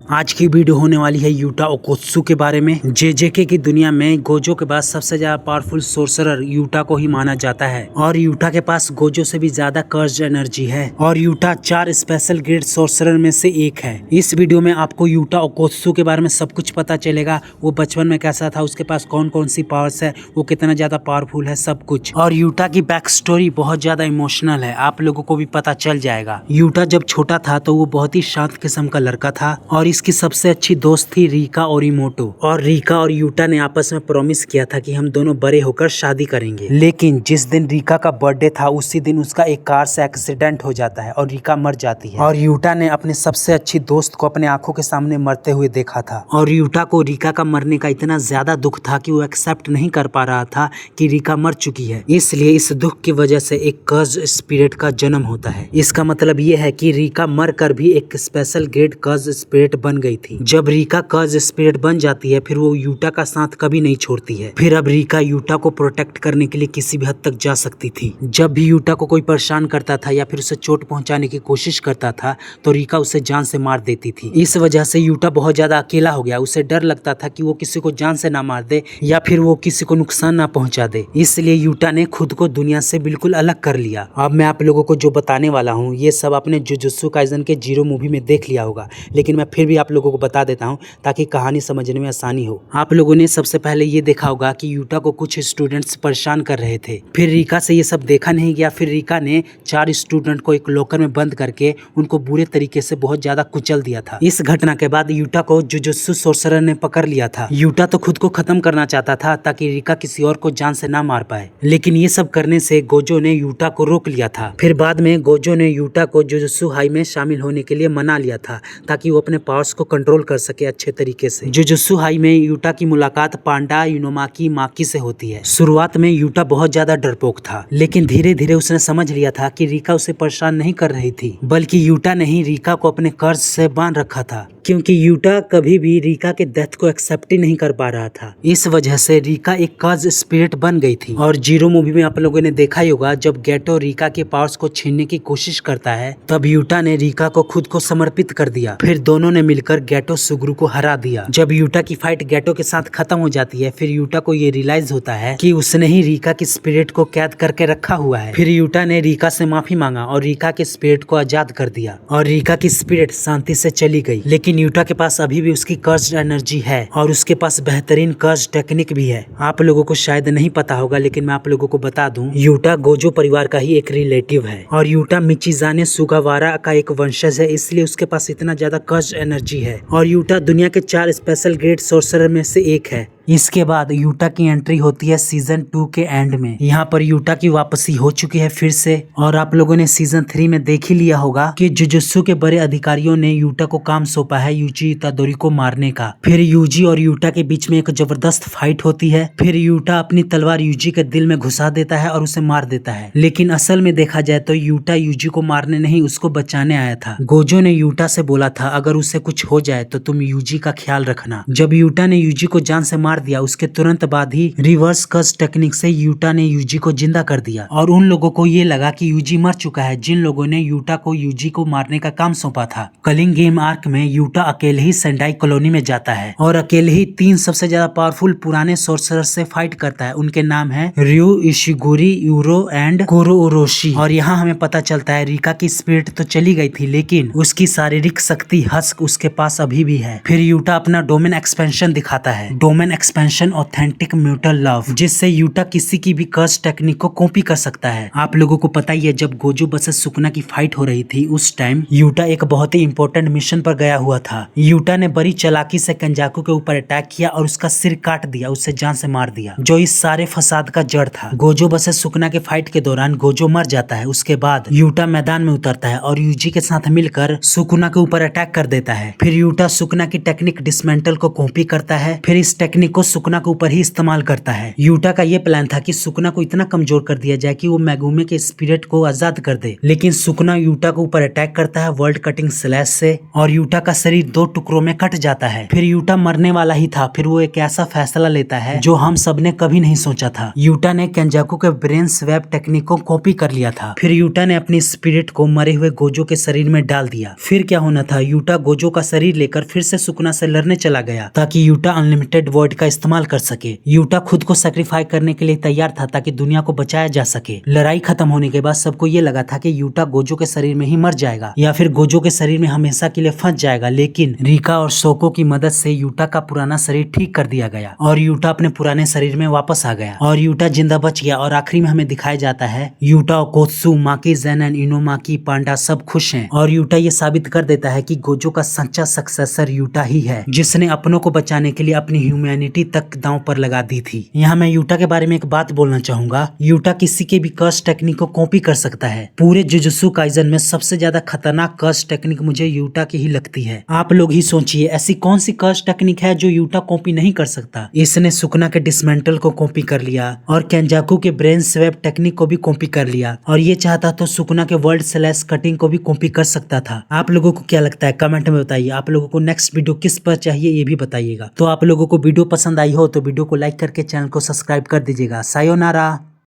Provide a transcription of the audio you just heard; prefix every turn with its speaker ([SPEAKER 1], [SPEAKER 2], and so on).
[SPEAKER 1] आज की वीडियो होने वाली है यूटा ओकोत्सु के बारे में। जेजेके की दुनिया में गोजो के बाद सबसे ज्यादा पावरफुल सोर्सरर यूटा को ही माना जाता है और यूटा के पास गोजो से भी ज्यादा कर्ज एनर्जी है और यूटा 4 स्पेशल ग्रेड सोर्सरर में से एक है। इस वीडियो में आपको यूटा ओकोत्सु के बारे में सब कुछ पता चलेगा। वो बचपन में कैसा था, उसके पास कौन कौन सी पावर्स है, वो कितना ज्यादा पावरफुल है, सब कुछ। और यूटा की बैक स्टोरी बहुत ज्यादा इमोशनल है, आप लोगों को भी पता चल जाएगा। यूटा जब छोटा था तो वो बहुत ही शांत किस्म का लड़का था और इसकी सबसे अच्छी दोस्त थी रीका और इमोटो। और रीका और यूटा ने आपस में प्रॉमिस किया था कि हम दोनों बड़े होकर शादी करेंगे। लेकिन जिस दिन रीका का बर्थडे था उसी दिन उसका एक कार से एक्सीडेंट हो जाता है और रीका मर जाती है। और यूटा ने अपने सबसे अच्छी दोस्त को अपने आंखों के सामने मरते हुए देखा था और यूटा को रीका का मरने का इतना ज्यादा दुख था कि वो एक्सेप्ट नहीं कर पा रहा था कि रीका मर चुकी है। इसलिए इस दुख की वजह से एक कर्ज स्पिरिट का जन्म होता है। इसका मतलब ये है कि रीका मर कर भी एक स्पेशल ग्रेड कर्ज स्पिरिट बन गई थी। जब रीका कर्ज स्पिरिट बन जाती है फिर वो यूटा का साथ कभी नहीं छोड़ती है। फिर अब रीका यूटा को प्रोटेक्ट करने के लिए किसी भी हद तक जा सकती थी। जब भी यूटा को कोई परेशान करता था या फिर उसे चोट पहुंचाने की कोशिश करता था तो रीका उसे जान से मार देती थी। इस वजह से यूटा बहुत ज्यादा अकेला हो गया। उसे डर लगता था कि वो किसी को जान से ना मार दे या फिर वो किसी को नुकसान ना पहुंचा दे। इसलिए यूटा ने खुद को दुनिया से बिल्कुल अलग कर लिया। अब मैं आप लोगों को जो बताने वाला हूँ ये सब आपने जुजुत्सु काइसेन के जीरो मूवी में देख लिया होगा, लेकिन मैं फिर भी आप लोगों को बता देता हूँ ताकि कहानी समझने में आसानी हो। आप लोगों ने सबसे पहले ये देखा होगा कि यूटा को कुछ स्टूडेंट्स परेशान कर रहे थे। फिर रीका से ये सब देखा नहीं गया। फिर रीका ने 4 स्टूडेंट को एक लॉकर में बंद करके उनको बुरे तरीके से बहुत ज्यादा कुचल दिया था। इस घटना के बाद यूटा को जुजुत्सु सोर्सरर ने पकड़ लिया था। यूटा तो खुद को खत्म करना चाहता था ताकि रीका किसी और को जान से ना मार पाए, लेकिन ये सब करने से गोजो ने यूटा को रोक लिया था। फिर बाद में गोजो ने यूटा को जुजुत्सु हाई में शामिल होने के लिए मना लिया था ताकि वो अपने पावर्स को कंट्रोल कर सके अच्छे तरीके से। जुजुत्सु हाई में यूटा की मुलाकात पांडा यूनोमाकी माकी से होती है। शुरुआत में यूटा बहुत ज्यादा डरपोक था, लेकिन धीरे धीरे उसने समझ लिया था कि रीका उसे परेशान नहीं कर रही थी, बल्कि यूटा ने ही रीका को अपने कर्ज से बांध रखा था, क्योंकि यूटा कभी भी रीका के डेथ को एक्सेप्ट ही नहीं कर पा रहा था। इस वजह से रीका एक कर्ज स्पिरिट बन गई थी। और जीरो मूवी में आप लोगों ने देखा ही होगा, जब गेटो रीका के पावर्स को छीनने की कोशिश करता है तब यूटा ने रीका को खुद को समर्पित कर दिया। फिर दोनों ने मिलकर गेटो सुगुरु को हरा दिया। जब यूटा की फाइट गेटो के साथ खत्म हो जाती है फिर यूटा को ये रियलाइज होता है कि उसने ही रीका की स्पिरिट को कैद करके रखा हुआ है। फिर यूटा ने रीका से माफी मांगा और रीका के स्पिरिट को आजाद कर दिया और रीका की स्पिरिट शांति से चली गई। लेकिन यूटा के पास अभी भी उसकी कर्ज एनर्जी है और उसके पास बेहतरीन कर्ज टेक्निक भी है। आप लोगों को शायद नहीं पता होगा, लेकिन मैं आप लोगों को बता दूं, यूटा गोजो परिवार का ही एक रिलेटिव है और यूटा मिचिजाने सुगावारा का एक वंशज है, इसलिए उसके पास इतना ज्यादा कर्ज एनर्जी है। और यूटा दुनिया के 4 स्पेशल ग्रेड सोर्सरर में से एक है। इसके बाद यूटा की एंट्री होती है सीजन 2 के एंड में। यहाँ पर यूटा की वापसी हो चुकी है फिर से। और आप लोगों ने सीजन 3 में देख ही लिया होगा कि जुजुत्सु के बड़े अधिकारियों ने यूटा को काम सौंपा है यूजी इतादोरी को मारने का। फिर यूजी और यूटा के बीच में एक जबरदस्त फाइट होती है। फिर यूटा अपनी तलवार यूजी के दिल में घुसा देता है और उसे मार देता है, लेकिन असल में देखा जाए तो यूटा यूजी को मारने नहीं, उसको बचाने आया था। गोजो ने यूटा से बोला था अगर उसे कुछ हो जाए तो तुम यूजी का ख्याल रखना। जब यूटा ने यूजी को जान से दिया उसके तुरंत बाद ही रिवर्स कर्ज टेक्निक से यूटा ने यूजी को जिंदा कर दिया। और उन लोगों को ये लगा कि यूजी मर चुका है जिन लोगों ने यूटा को यूजी को मारने का काम सौंपा था। कलिंग गेम आर्क में यूटा अकेले ही सेंडाई कॉलोनी में जाता है और अकेले ही 3 सबसे ज्यादा पावरफुल पुराने सोर्सरर से फाइट करता है। उनके नाम है रयू, इशिगुरी, यूरो एंड कोरोओरोशी। और यहाँ हमें पता चलता है रीका की स्पिरिट तो चली गई थी, लेकिन उसकी शारीरिक शक्ति हस्क उसके पास अभी भी है। फिर यूटा अपना डोमेन एक्सपेंशन दिखाता है। Domain expansion authentic mutual love, जिससे यूटा किसी की भी कर्ज टेक्निक को कॉपी कर सकता है। आप लोगों को पता ही है, जब गोजो वर्सेस सुकुना की फाइट हो रही थी उस टाइम यूटा एक बहुत ही इंपॉर्टेंट मिशन पर गया हुआ था। यूटा ने बड़ी चालाकी से कंजाकू के ऊपर अटैक किया और उसका सिर काट दिया, उसे जान से मार दिया, जो इस सारे फसाद का जड़ था। गोजो वर्सेस सुकुना के फाइट के दौरान गोजो मर जाता है। उसके बाद यूटा मैदान में उतरता है और यूजी के साथ मिलकर सुकुना के ऊपर अटैक कर देता है। फिर यूटा सुकुना की टेक्निक डिसमेंटल को कॉपी करता है। फिर इस टेक्निक को सुकुना के ऊपर ही इस्तेमाल करता है। यूटा का ये प्लान था कि सुकुना को इतना कमजोर कर दिया जाए कि वो मेगुमे के स्पिरिट को आजाद कर दे, लेकिन सुकुना यूटा के ऊपर अटैक करता है वर्ल्ड कटिंग स्लैश से और यूटा का शरीर 2 टुकड़ों में कट जाता है। फिर यूटा मरने वाला ही था, फिर वो एक ऐसा फैसला लेता है जो हम सब ने कभी नहीं सोचा था। यूटा ने केंजाकू के ब्रेन स्वैप टेक्निक को कॉपी कर लिया था। फिर यूटा ने अपनी स्पिरिट को मरे हुए गोजो के शरीर में डाल दिया। फिर क्या होना था, यूटा गोजो का शरीर लेकर फिर से सुकुना से लड़ने चला गया ताकि यूटा अनलिमिटेड वर्ड का इस्तेमाल कर सके। यूटा खुद को सेक्रीफाई करने के लिए तैयार था ताकि दुनिया को बचाया जा सके। लड़ाई खत्म होने के बाद सबको ये लगा था कि यूटा गोजो के शरीर में ही मर जाएगा या फिर गोजो के शरीर में हमेशा के लिए फंस जाएगा, लेकिन रिका और सोको की मदद से यूटा का पुराना शरीर ठीक कर दिया गया और यूटा अपने पुराने शरीर में वापस आ गया और यूटा जिंदा बच गया। और आखिरी में हमें दिखाया जाता है यूटा, ओकोत्सु, माकी ज़ेन एंड इनोमाकी, पांडा सब खुश हैं और यूटा ये साबित कर देता है कि गोजो का सच्चा सक्सेसर यूटा ही है, जिसने अपनों को बचाने के लिए अपनी ह्यूमैनिटी तक दांव पर लगा दी थी। यहाँ मैं यूटा के बारे में एक बात बोलना चाहूंगा, यूटा किसी के भी कर्स टेक्निक को कॉपी कर सकता है। पूरे जुजुत्सु काइजन में सबसे ज्यादा खतरनाक कर्स टेक्निक मुझे यूटा की ही लगती है। आप लोग ही सोचिए ऐसी कौन सी कर्स टेक्निक है जो यूटा कॉपी नहीं कर सकता। इसने सुकुना के डिसमेंटल को कॉपी कर लिया और केंजाकू के ब्रेन स्वैप टेक्निक को भी कॉपी कर लिया और ये चाहता तो सुकुना के वर्ल्ड स्लैश कटिंग को भी कॉपी कर सकता था। आप लोगों को क्या लगता है कमेंट में बताइए। आप लोगों को नेक्स्ट वीडियो किस पर चाहिए ये भी बताइएगा। तो आप लोगों को वीडियो पसंद आई हो तो वीडियो को लाइक करके चैनल को सब्सक्राइब कर दीजिएगा। सायोनारा।